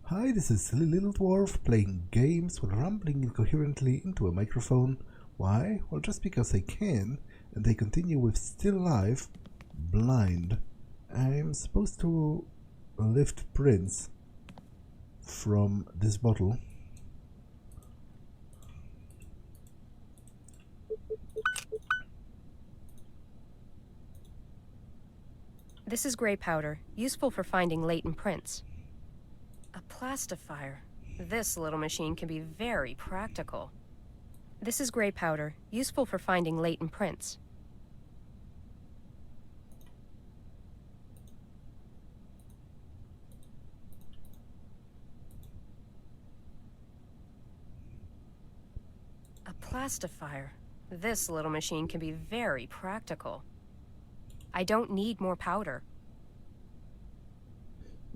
Hi, this is Silly Little Dwarf playing games while rambling incoherently into a microphone. Why? Well, just because I can, and I continue with Still Life, Blind. I'm supposed to lift prints from this bottle. This is gray powder, useful for finding latent prints. A plastifier. This little machine can be very practical. This is gray powder, useful for finding latent prints. A plastifier. This little machine can be very practical. I don't need more powder.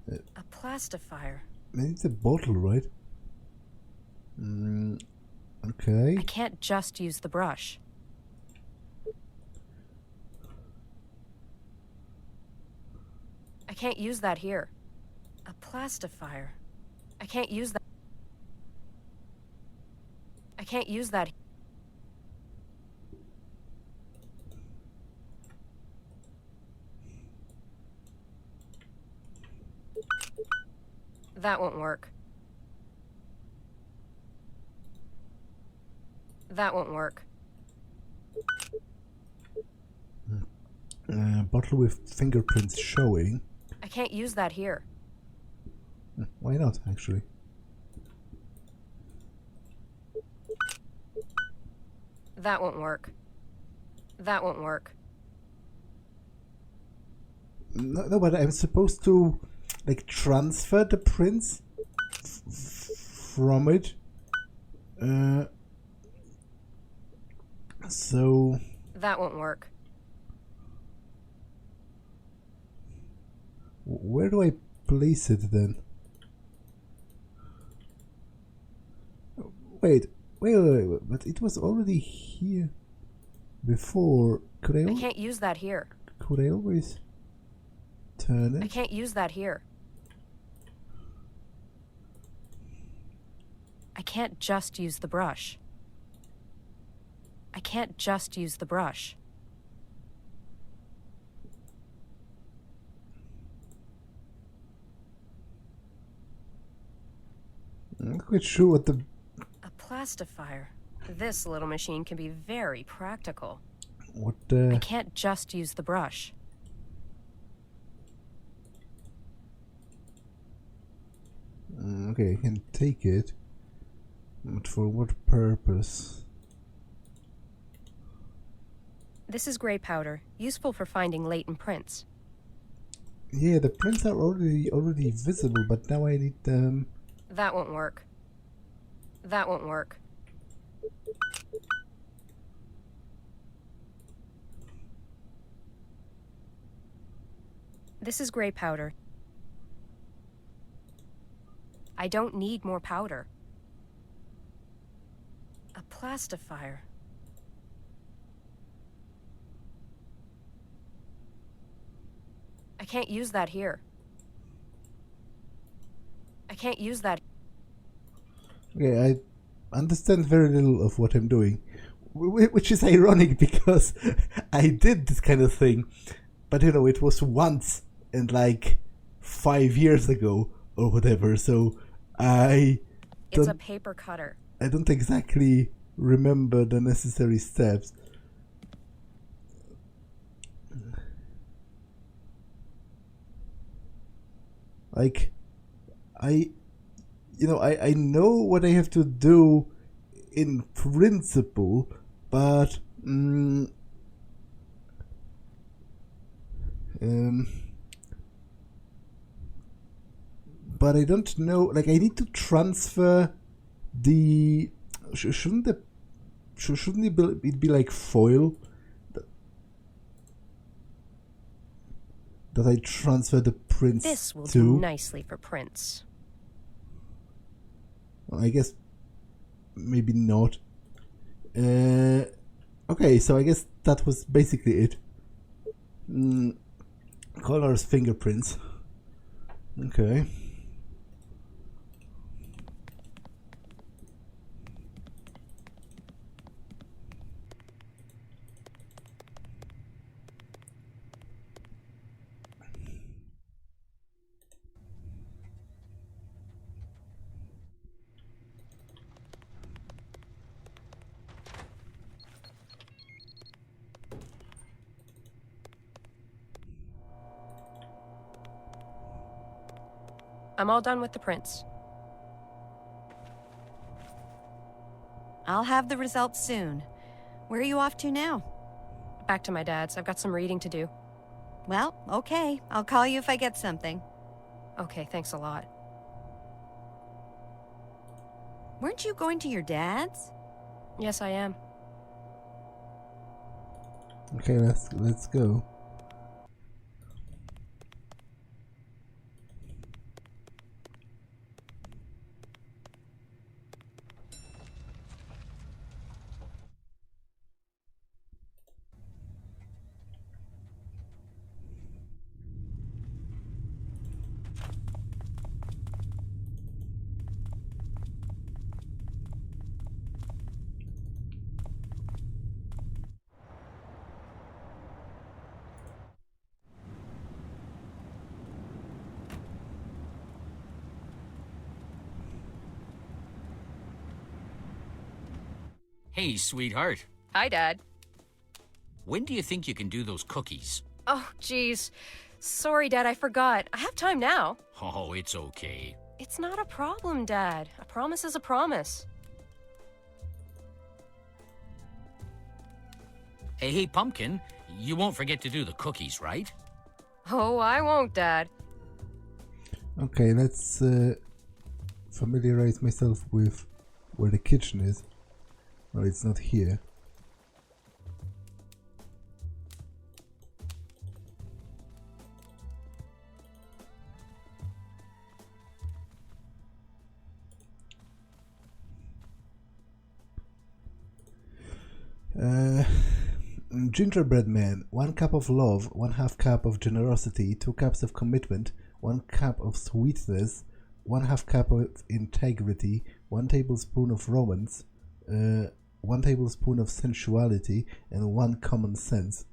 A plastifier. It's a bottle, right? Okay. I can't just use the brush. I can't use that here. A plastifier. I can't use that. I can't use that. That won't work. That won't work. Bottle with fingerprints showing. I can't use that here. Why not, actually? That won't work. That won't work. No, but I'm supposed to, like, transfer the prints from it. So... That won't work. Where do I place it then? Wait, but it was already here before. I can't use that here. Could I always turn it? I can't use that here. I can't just use the brush. I can't just use the brush. I'm not quite sure what the... A plastifier. This little machine can be very practical. What I can't just use the brush. Okay, I can take it. But for what purpose? This is gray powder, useful for finding latent prints. Yeah, the prints are already visible, but now I need them. That won't work. That won't work. This is gray powder. I don't need more powder. A plastifier. I can't use that here. I can't use that. Okay, I understand very little of what I'm doing, which is ironic because I did this kind of thing, but you know, it was once and like 5 years ago or whatever, so It's a paper cutter. I don't exactly remember the necessary steps. Like, I know what I have to do in principle, but but I don't know. Like, I need to transfer the. Shouldn't it be like foil that I transfer the prints to? This will do nicely for prints. Well, I guess maybe not. Okay, so I guess that was basically it. Colors, fingerprints. Okay. I'm all done with the prints. I'll have the results soon. Where are you off to now? Back to my dad's. I've got some reading to do. Well, okay. I'll call you if I get something. Okay, thanks a lot. Weren't you going to your dad's? Yes, I am. Okay, let's go. Hey, sweetheart. Hi, Dad. When do you think you can do those cookies? Oh, geez. Sorry, Dad, I forgot. I have time now. Oh, it's okay. It's not a problem, Dad. A promise is a promise. Hey, Pumpkin, you won't forget to do the cookies, right? Oh, I won't, Dad. Okay, let's familiarize myself with where the kitchen is. Well, it's not here. Gingerbread man, 1 cup of love, 1/2 cup of generosity, 2 cups of commitment, 1 cup of sweetness, 1/2 cup of integrity, 1 tablespoon of romance, 1 tablespoon of sensuality, and 1 common sense.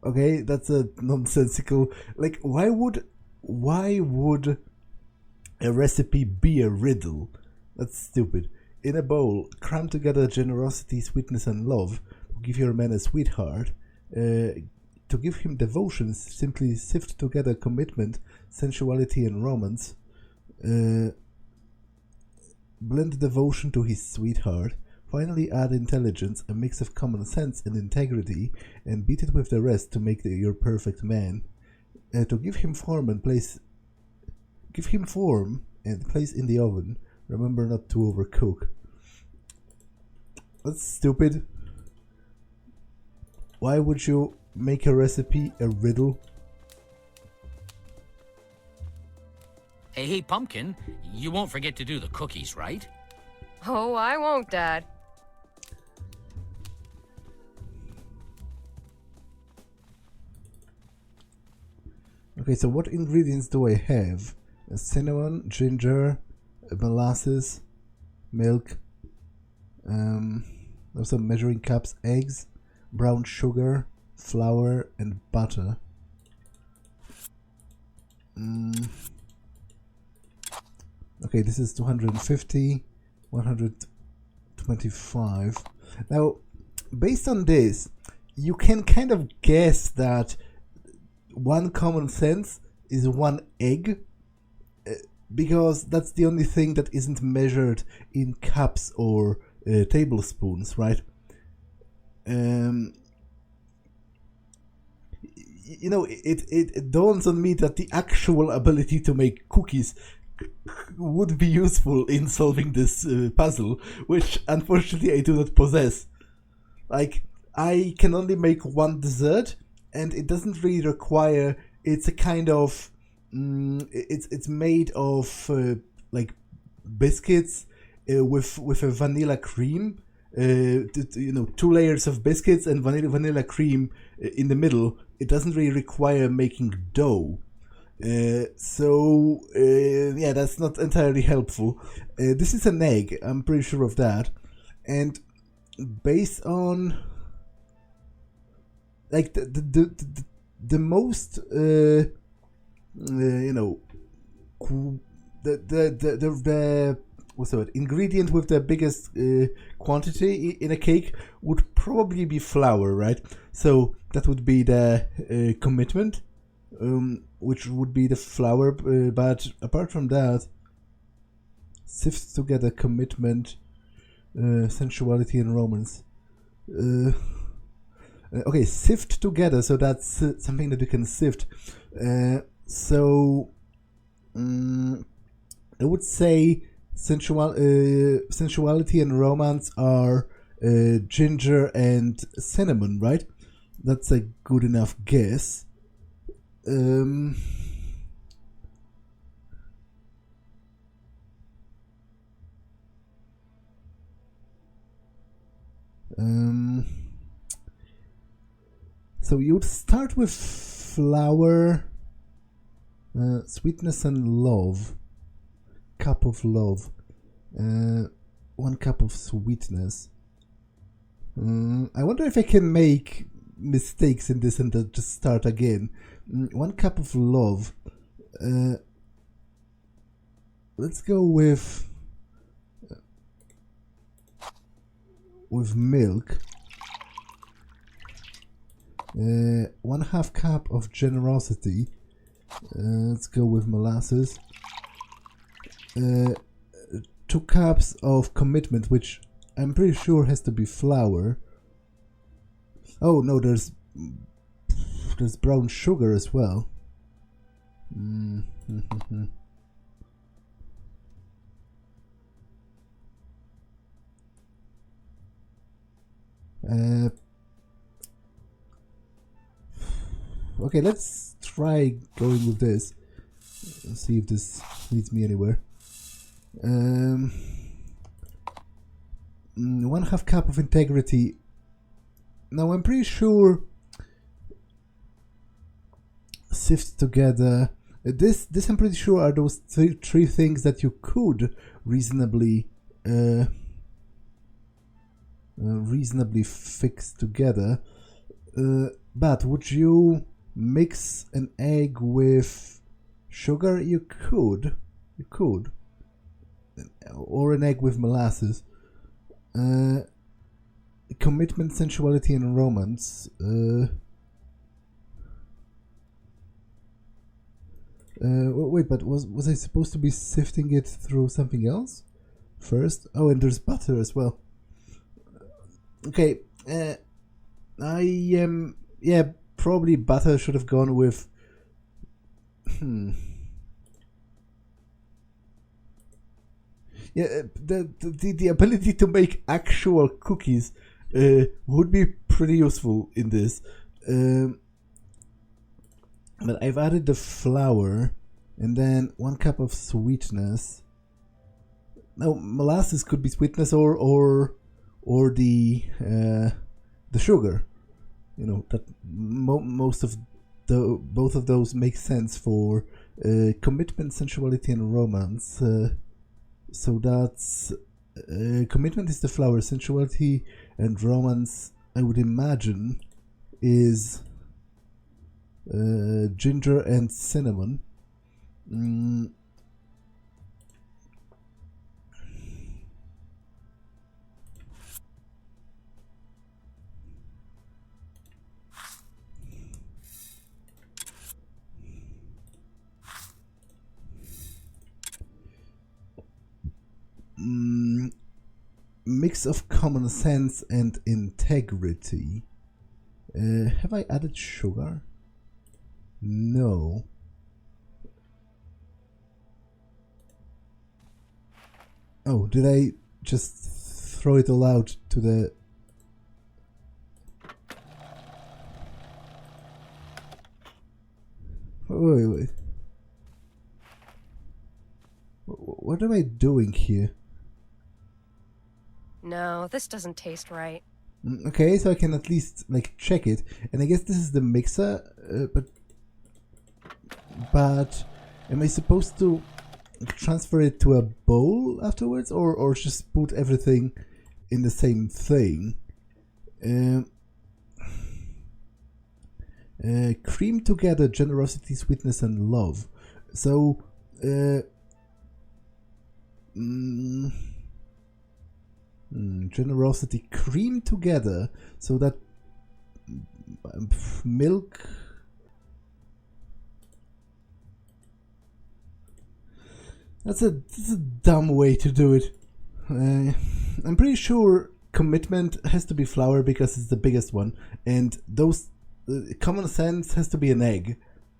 Okay, that's a nonsensical. Like, why would a recipe be a riddle? That's stupid. In a bowl, cram together generosity, sweetness, and love. To give your man a sweetheart. To give him devotion, simply sift together commitment, sensuality, and romance. Blend devotion to his sweetheart. Finally add intelligence, a mix of common sense and integrity, and beat it with the rest to make your perfect man. To give him form and place in the oven. Remember not to overcook. That's stupid. Why would you make a recipe a riddle? Hey, Pumpkin, you won't forget to do the cookies, right? Oh, I won't, Dad. Okay, so what ingredients do I have? Cinnamon, ginger, molasses, milk, some measuring cups, eggs, brown sugar, flour, and butter. Okay, this is 250, 125. Now, based on this, you can kind of guess that 1 common sense is 1 egg, because that's the only thing that isn't measured in cups or tablespoons, right? You know, it dawns on me that the actual ability to make cookies would be useful in solving this puzzle, which unfortunately I do not possess. Like, I can only make 1 dessert, and it doesn't really require. It's a kind of it's made of like biscuits with a vanilla cream. You know, 2 layers of biscuits and vanilla cream in the middle. It doesn't really require making dough. So yeah, that's not entirely helpful. This is an egg, I'm pretty sure of that. And based on like the most you know, the what's the word, ingredient with the biggest quantity in a cake would probably be flour, right? So that would be the commitment. which would be the flower, but apart from that, sift together commitment, sensuality and romance. Okay, sift together, so that's something that you can sift. So I would say sensuality and romance are ginger and cinnamon, right? That's a good enough guess. So you'd start with flower, sweetness and love, cup of love, 1 cup of sweetness. I wonder if I can make mistakes in this and then just start again. 1 cup of love. Let's go with milk. 1/2 cup of generosity. Let's go with molasses. 2 cups of commitment, which I'm pretty sure has to be flour. Oh no, there's brown sugar as well. Okay, let's try going with this. Let's see if this leads me anywhere. 1/2 cup of integrity. Now I'm pretty sure sift together. This I'm pretty sure are those three things that you could reasonably fix together. But would you mix an egg with sugar? You could, or an egg with molasses. Commitment, sensuality, and romance. Wait, but was I supposed to be sifting it through something else first? Oh, and there's butter as well. Okay, yeah, probably butter should have gone with. Yeah, the ability to make actual cookies would be pretty useful in this. But I've added the flour and then 1 cup of sweetness. Now molasses could be sweetness or the sugar. You know that most of both of those make sense for commitment, sensuality, and romance. So that's commitment is the flower, sensuality and romance, I would imagine, is ginger and cinnamon. Mix of common sense and integrity. Have I added sugar? No. Oh, did I just throw it all out to the... Wait. What am I doing here? No, this doesn't taste right. Okay, so I can at least like check it, and I guess this is the mixer, but am I supposed to transfer it to a bowl afterwards, or just put everything in the same thing? Cream together generosity, sweetness, and love. So generosity, cream together so that milk That's a dumb way to do it. I'm pretty sure commitment has to be flour because it's the biggest one, and those common sense has to be an egg.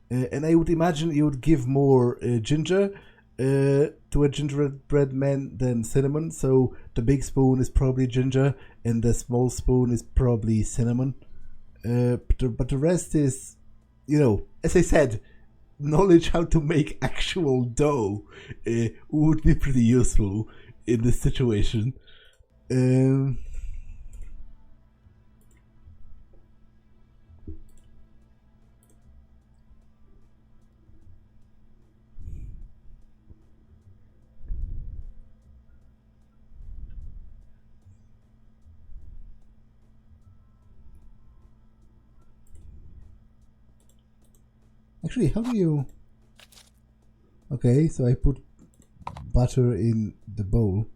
And I would imagine you would give more ginger to a gingerbread man than cinnamon, so the big spoon is probably ginger and the small spoon is probably cinnamon. But the rest is, you know, as I said, knowledge how to make actual dough would be pretty useful in this situation. Actually, how do you... Okay, so I put butter in the bowl,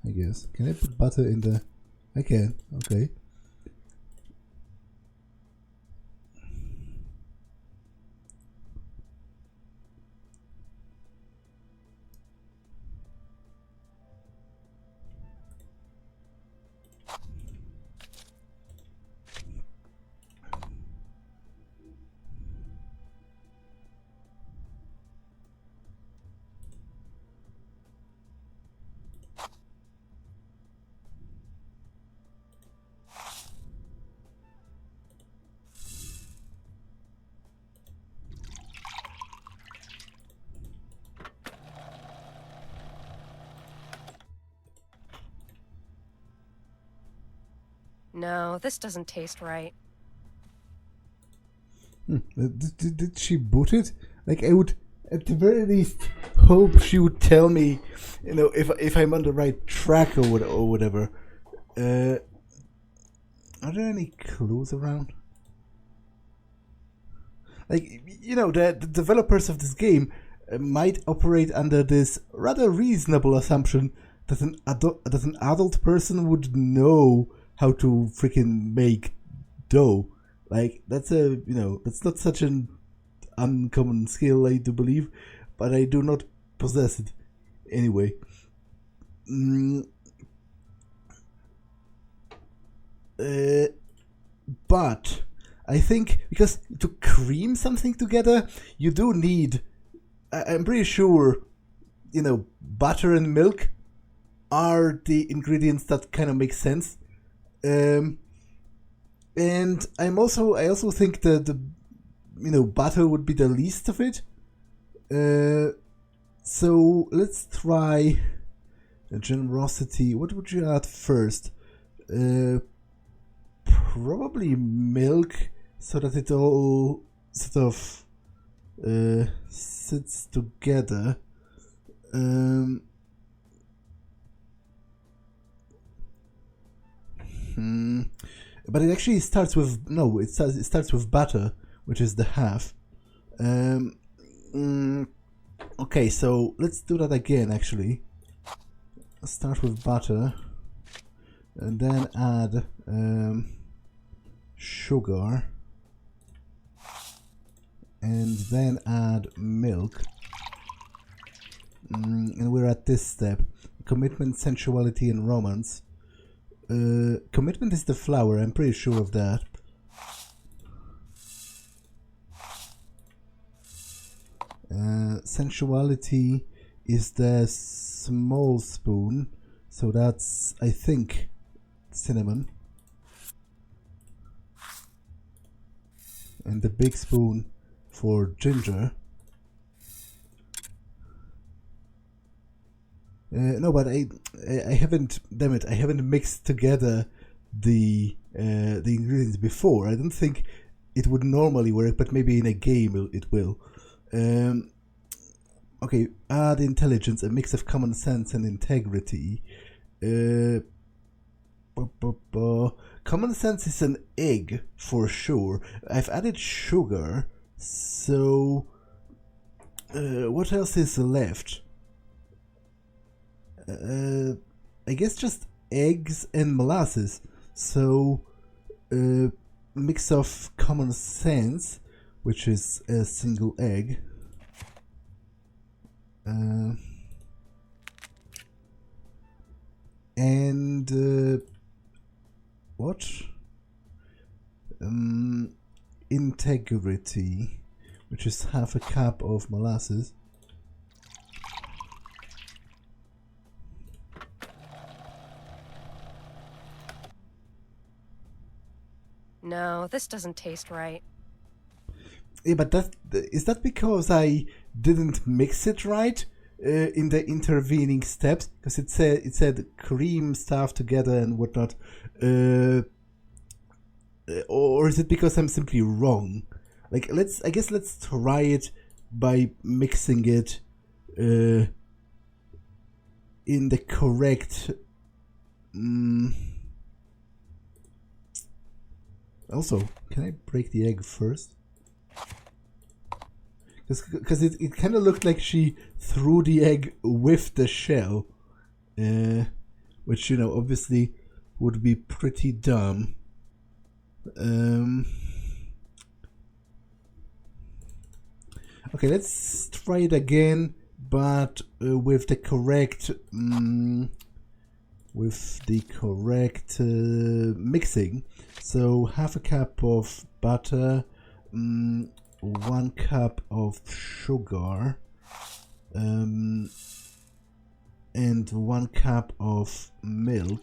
I guess. Can I put butter in the... I can, okay. No, this doesn't taste right. Did she boot it? Like, I would at the very least hope she would tell me, you know, if I'm on the right track or whatever. Are there any clues around? Like, you know, the developers of this game might operate under this rather reasonable assumption that an adult person would know how to freaking make dough. Like, that's that's not such an uncommon skill, I do believe, but I do not possess it anyway. But I think because to cream something together, you do need, I'm pretty sure, you know, butter and milk are the ingredients that kind of make sense. And I also think that the butter would be the least of it. So let's try generosity. What would you add first? Probably milk, so that it all sort of sits together. But it actually starts with it starts with butter, which is the half. Okay, so let's do that again. Actually, start with butter, and then add sugar, and then add milk. And we're at this step: commitment, sensuality, and romance. Commitment is the flower, I'm pretty sure of that. Sensuality is the small spoon, so that's, I think, cinnamon. And the big spoon for ginger. No, but I haven't. Damn it! I haven't mixed together the ingredients before. I don't think it would normally work, but maybe in a game it will. Okay, add intelligence, a mix of common sense and integrity. Common sense is an egg for sure. I've added sugar, so what else is left? I guess just eggs and molasses. So, mix of common sense, which is a single egg. and what? Integrity, which is half a cup of molasses. No, this doesn't taste right. Yeah, but is that because I didn't mix it right in the intervening steps? Because it said cream stuff together and whatnot, or is it because I'm simply wrong? Like, I guess let's try it by mixing it in the correct. Also, can I break the egg first? Because it kind of looked like she threw the egg with the shell, which, you know, obviously would be pretty dumb. Okay, let's try it again, but with the correct mixing. So half a cup of butter, 1 cup of sugar, and 1 cup of milk,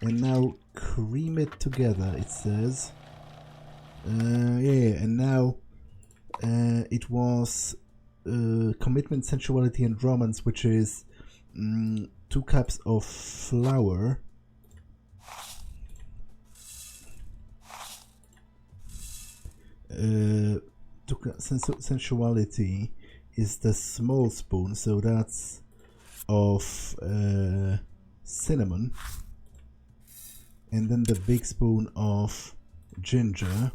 and now cream it together, it says. Yeah, and now it was commitment, sensuality, and romance, which is 2 cups of flour, sensuality is the small spoon, so that's of cinnamon, and then the big spoon of ginger.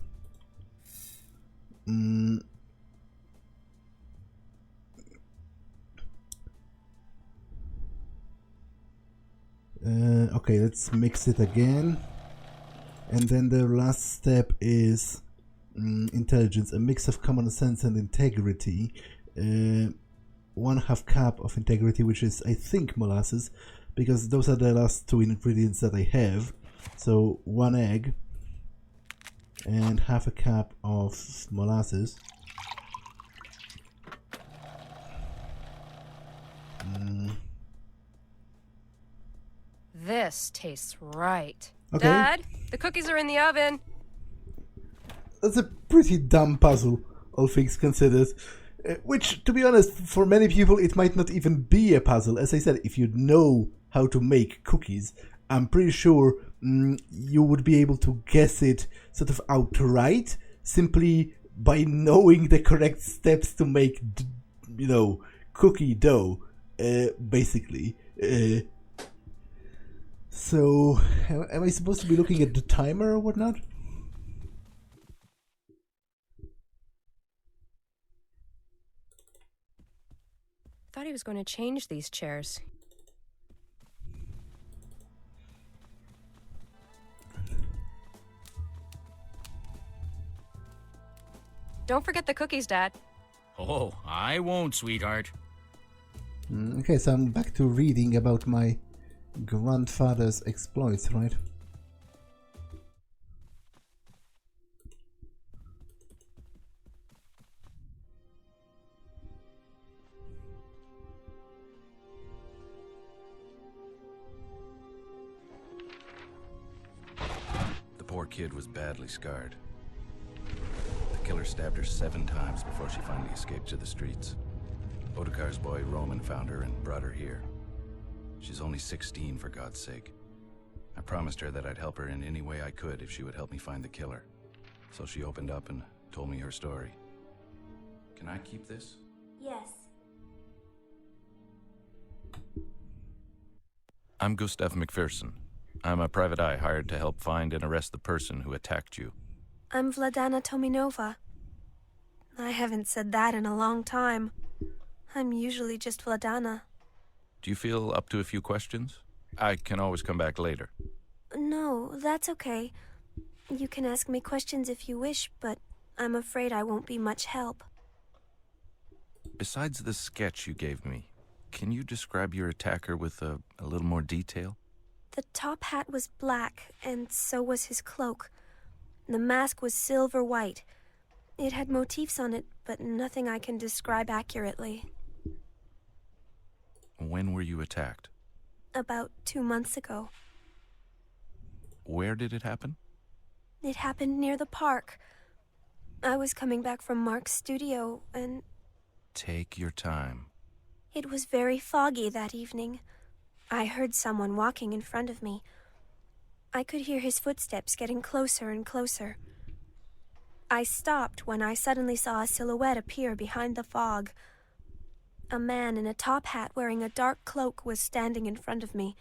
Okay, let's mix it again, and then the last step is intelligence, a mix of common sense and integrity. 1/2 cup of integrity, which is, I think, molasses, because those are the last 2 ingredients that I have. So 1 egg and 1/2 cup of molasses. This tastes right. Okay. Dad, the cookies are in the oven. That's a pretty dumb puzzle, all things considered. Which, to be honest, for many people it might not even be a puzzle. As I said, if you know how to make cookies, I'm pretty sure you would be able to guess it sort of outright, simply by knowing the correct steps to make, you know, cookie dough, basically. So, am I supposed to be looking at the timer or whatnot? Thought he was going to change these chairs. Don't forget the cookies, Dad. Oh, I won't, sweetheart. Okay, so I'm back to reading about my grandfather's exploits, right? The poor kid was badly scarred. The killer stabbed her 7 times before she finally escaped to the streets. Otakar's boy Roman found her and brought her here. She's only 16, for God's sake. I promised her that I'd help her in any way I could if she would help me find the killer. So she opened up and told me her story. Can I keep this? Yes. I'm Gustav McPherson. I'm a private eye hired to help find and arrest the person who attacked you. I'm Vladana Tominova. I haven't said that in a long time. I'm usually just Vladana. Do you feel up to a few questions? I can always come back later. No, that's okay. You can ask me questions if you wish, but I'm afraid I won't be much help. Besides the sketch you gave me, can you describe your attacker with a little more detail? The top hat was black, and so was his cloak. The mask was silver white. It had motifs on it, but nothing I can describe accurately. When were you attacked? About 2 months ago. Where did it happen? It happened near the park. I was coming back from Mark's studio, and Take your time. it was very foggy that evening. I heard someone walking in front of me. I could hear his footsteps getting closer and closer. I stopped when I suddenly saw a silhouette appear behind the fog. A man in a top hat wearing a dark cloak was standing in front of me.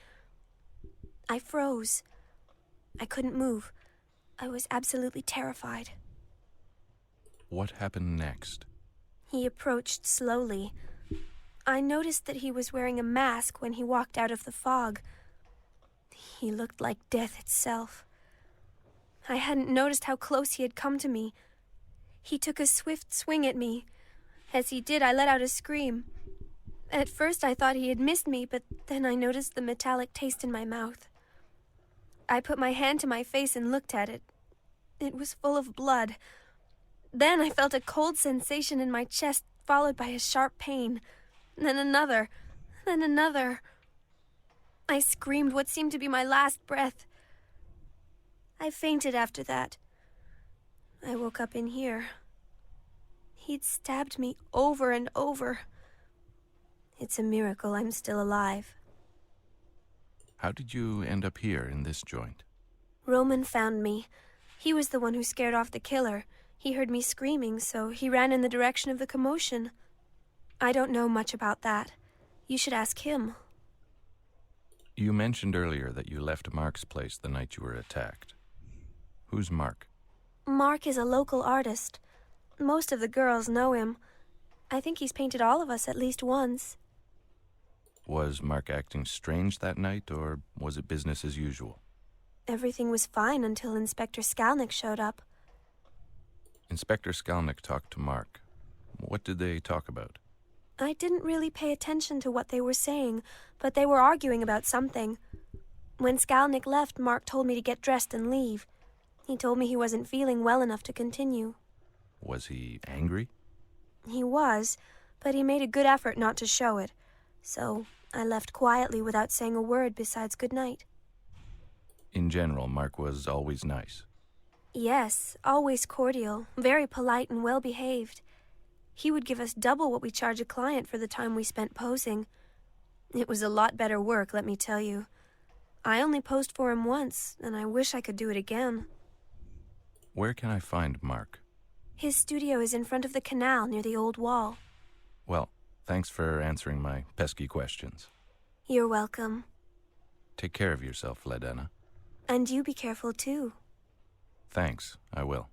I froze. I couldn't move. I was absolutely terrified. What happened next? He approached slowly. I noticed that he was wearing a mask when he walked out of the fog. He looked like death itself. I hadn't noticed how close he had come to me. He took a swift swing at me. As he did, I let out a scream. At first, I thought he had missed me, but then I noticed the metallic taste in my mouth. I put my hand to my face and looked at it. It was full of blood. Then I felt a cold sensation in my chest, followed by a sharp pain. Then another. Then another. I screamed what seemed to be my last breath. I fainted after that. I woke up in here. He'd stabbed me over and over. It's a miracle I'm still alive. How did you end up here in this joint? Roman found me. He was the one who scared off the killer. He heard me screaming, so he ran in the direction of the commotion. I don't know much about that. You should ask him. You mentioned earlier that you left Mark's place the night you were attacked. Who's Mark? Mark is a local artist. Most of the girls know him. I think he's painted all of us at least once. Was Mark acting strange that night, or was it business as usual? Everything was fine until Inspector Skalnick showed up. Inspector Skalnick talked to Mark. What did they talk about? I didn't really pay attention to what they were saying, but they were arguing about something. When Skalnick left, Mark told me to get dressed and leave. He told me he wasn't feeling well enough to continue. Was he angry? He was, but he made a good effort not to show it. So I left quietly without saying a word besides good night. In general, Mark was always nice. Yes, always cordial, very polite and well-behaved. He would give us double what we charge a client for the time we spent posing. It was a lot better work, let me tell you. I only posed for him once, and I wish I could do it again. Where can I find Mark? His studio is in front of the canal near the old wall. Well, thanks for answering my pesky questions. You're welcome. Take care of yourself, Ledena. And you be careful, too. Thanks, I will.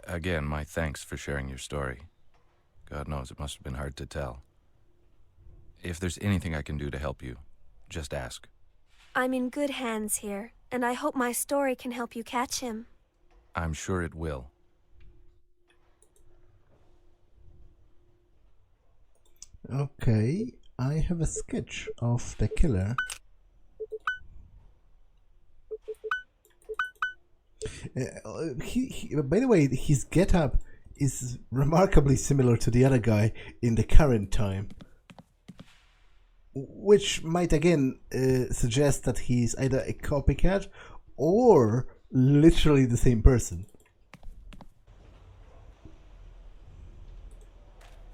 Again, my thanks for sharing your story. God knows it must have been hard to tell. If there's anything I can do to help you, just ask. I'm in good hands here, and I hope my story can help you catch him. I'm sure it will. Okay, I have a sketch of the killer. By the way, his getup is remarkably similar to the other guy in the current time, which might again suggest that he's either a copycat or literally the same person.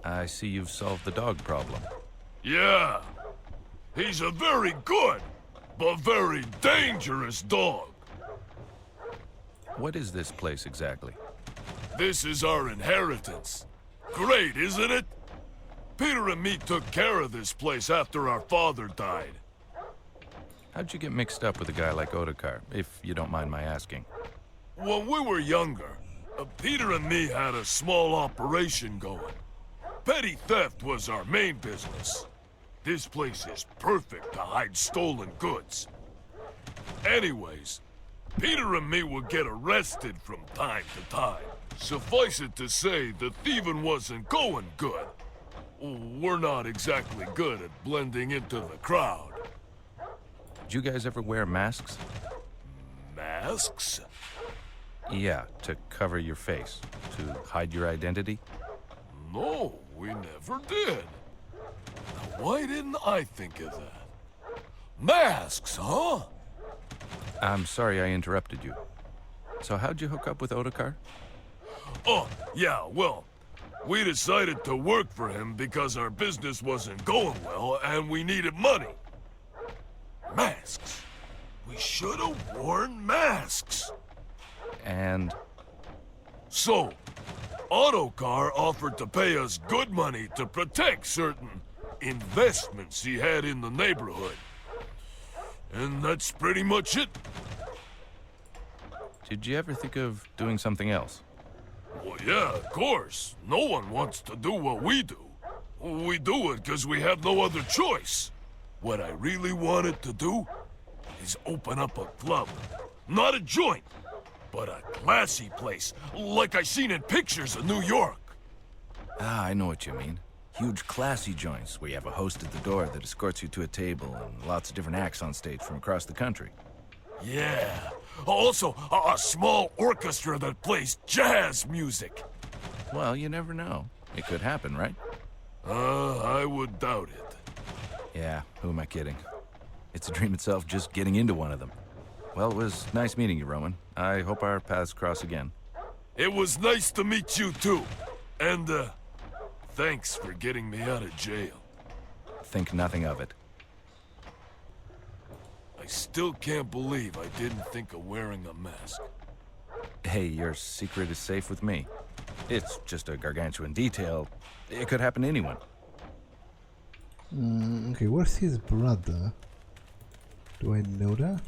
I see you've solved the dog problem. Yeah, he's a very good, but very dangerous dog. What is this place exactly? This is our inheritance. Great, isn't it? Peter and me took care of this place after our father died. How'd you get mixed up with a guy like Ottokar, if you don't mind my asking? When we were younger, Peter and me had a small operation going. Petty theft was our main business. This place is perfect to hide stolen goods. Anyways, Peter and me would get arrested from time to time. Suffice it to say, the thieving wasn't going good. We're not exactly good at blending into the crowd. Did you guys ever wear masks? Masks? Yeah, to cover your face, to hide your identity. No, we never did. Now, why didn't I think of that? Masks, huh? I'm sorry I interrupted you. So how'd you hook up with Ottokar? Oh, yeah, well, we decided to work for him because our business wasn't going well and we needed money. Masks. We should have worn masks. And So, Ottokar offered to pay us good money to protect certain investments he had in the neighborhood. And that's pretty much it. did you ever think of doing something else? Well, yeah, of course. No one wants to do what we do. We do it because we have no other choice. What I really wanted to do is open up a club. Not a joint, but a classy place, like I seen in pictures of New York. Ah, I know what you mean. Huge classy joints where you have a host at the door that escorts you to a table and lots of different acts on stage from across the country. Yeah. Also, a small orchestra that plays jazz music. Well, you never know. It could happen, right? I would doubt it. Yeah, who am I kidding? It's a dream itself just getting into one of them. Well, it was nice meeting you, Roman. I hope our paths cross again. It was nice to meet you too. And, thanks for getting me out of jail. Think nothing of it. I still can't believe I didn't think of wearing a mask. Hey, your secret is safe with me. It's just a gargantuan detail. It could happen to anyone. Okay, where's his brother? Do I know that?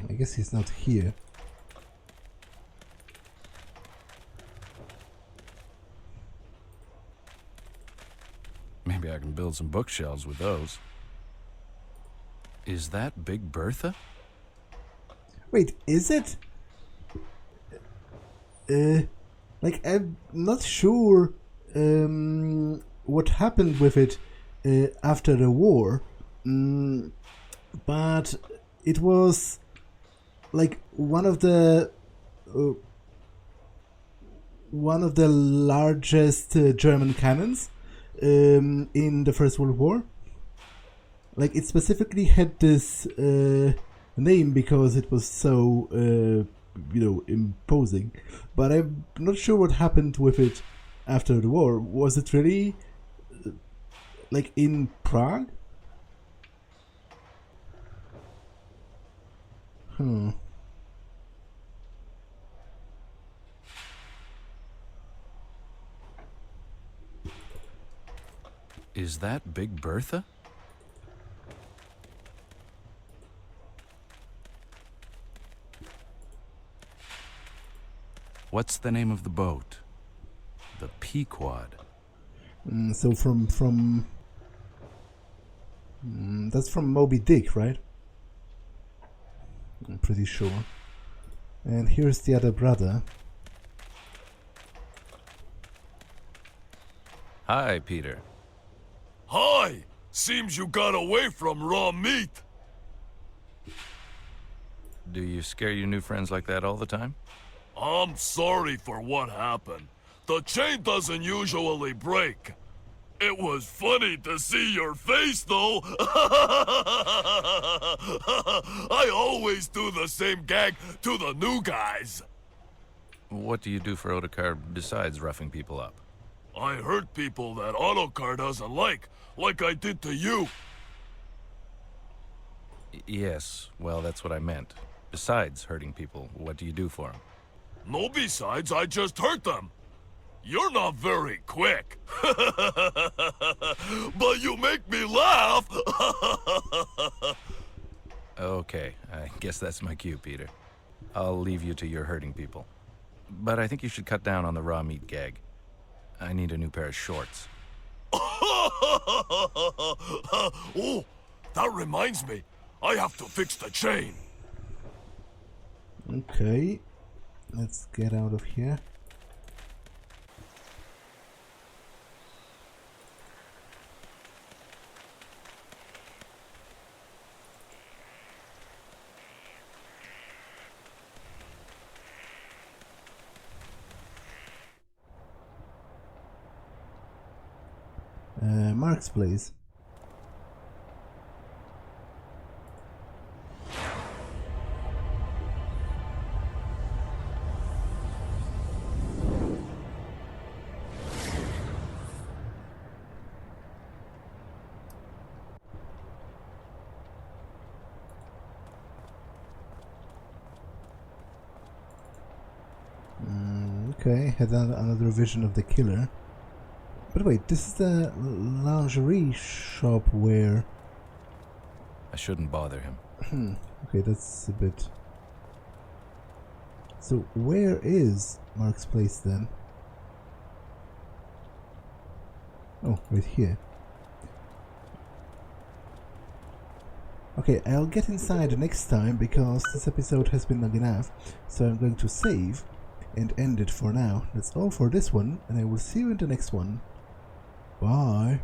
I guess he's not here. Maybe I can build some bookshelves with those. Is that Big Bertha? Wait, is it? Like, I'm not sure what happened with it after the war, but it was like one of the largest German cannons in the First World War. Like, it specifically had this name because it was so imposing, but I'm not sure what happened with it after the war. Was it really like in Prague? Is that Big Bertha? What's the name of the boat? The Pequod. So from that's from Moby Dick, right? I'm pretty sure. And here's the other brother. Hi, Peter. Hi! Seems you got away from raw meat. Do you scare your new friends like that all the time? I'm sorry for what happened. The chain doesn't usually break. It was funny to see your face, though. I always do the same gag to the new guys. What do you do for Ottokar besides roughing people up? I hurt people that Ottokar doesn't like I did to you. Yes, well, that's what I meant. Besides hurting people, what do you do for them? No besides, I just hurt them. You're not very quick. But you make me laugh. Okay, I guess that's my cue, Peter. I'll leave you to your hurting people. But I think you should cut down on the raw meat gag. I need a new pair of shorts. Oh, that reminds me. I have to fix the chain. Okay, let's get out of here. Mark's place. Okay, had another vision of the killer. But wait, this is the lingerie shop where... I shouldn't bother him. Okay, that's a bit... So where is Mark's place then? Oh, right here. Okay, I'll get inside next time because this episode has been long enough. So I'm going to save and end it for now. That's all for this one, and I will see you in the next one. Bye.